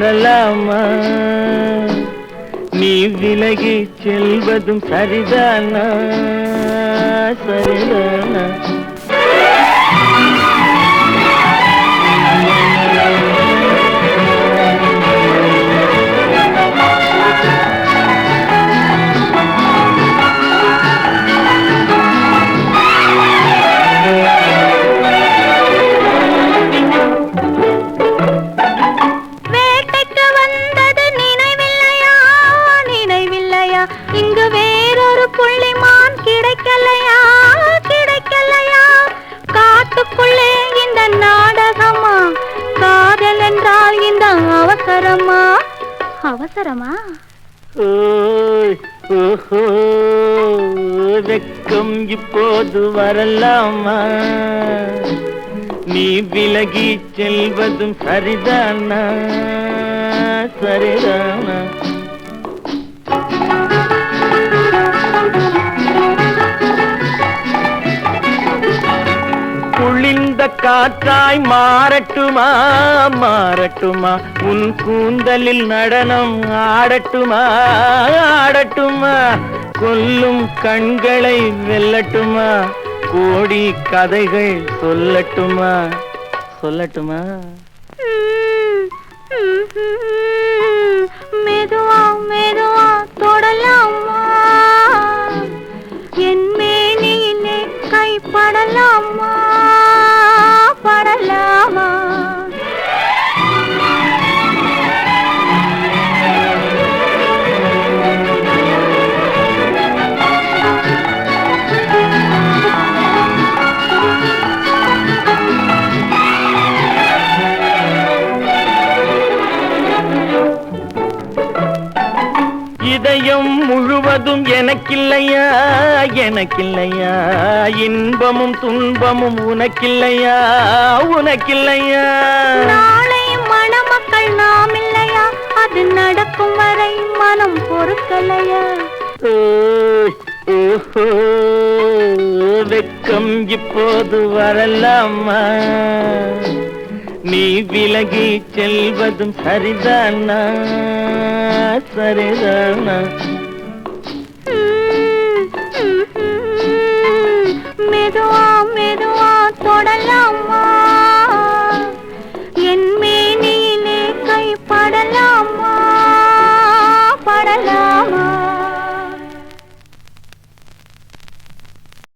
வரலாமா? நீ விலகி செல்வதும் சரிதானா? சரிதானா? இங்கு வேறொரு புள்ளிமான் கிடைக்கலையா? கிடைக்கலையா? காட்டுக்குள்ளே இந்த நாடகமா? காதல் என்றால் இந்த அவசரமா? அவசரமா? வெக்கம் இப்போது வரலாமா? நீ விலகி செல்வதும் சரிதானா? சரிதானா? குளிர்ந்த காற்றாய் மாறட்டுமா? மாறட்டுமா? உன் கூந்தலில் நடனம் ஆடட்டுமா? ஆடட்டுமா? கொல்லும் கண்களை வெல்லட்டுமா? கோடி கதைகள் சொல்லட்டுமா? சொல்லட்டுமா? மெதுவா மெதுவா தொடலாமா? என் மேனியிலே கைப்படலாமா? படலாமா? இதயம் முழுவதும் எனக்கில்லையா? எனக்கில்லையா? இன்பமும் துன்பமும் உனக்கில்லையா? உனக்கில்லையா? நாளை மணமக்கள் நாம் இல்லையா? அது நடக்கும் வரை மனம் பொறுக்கலையா? வெக்கம் இப்போது வரலாமா? நீ விலகி செல்வதும் சரிதானா? சரிதானா?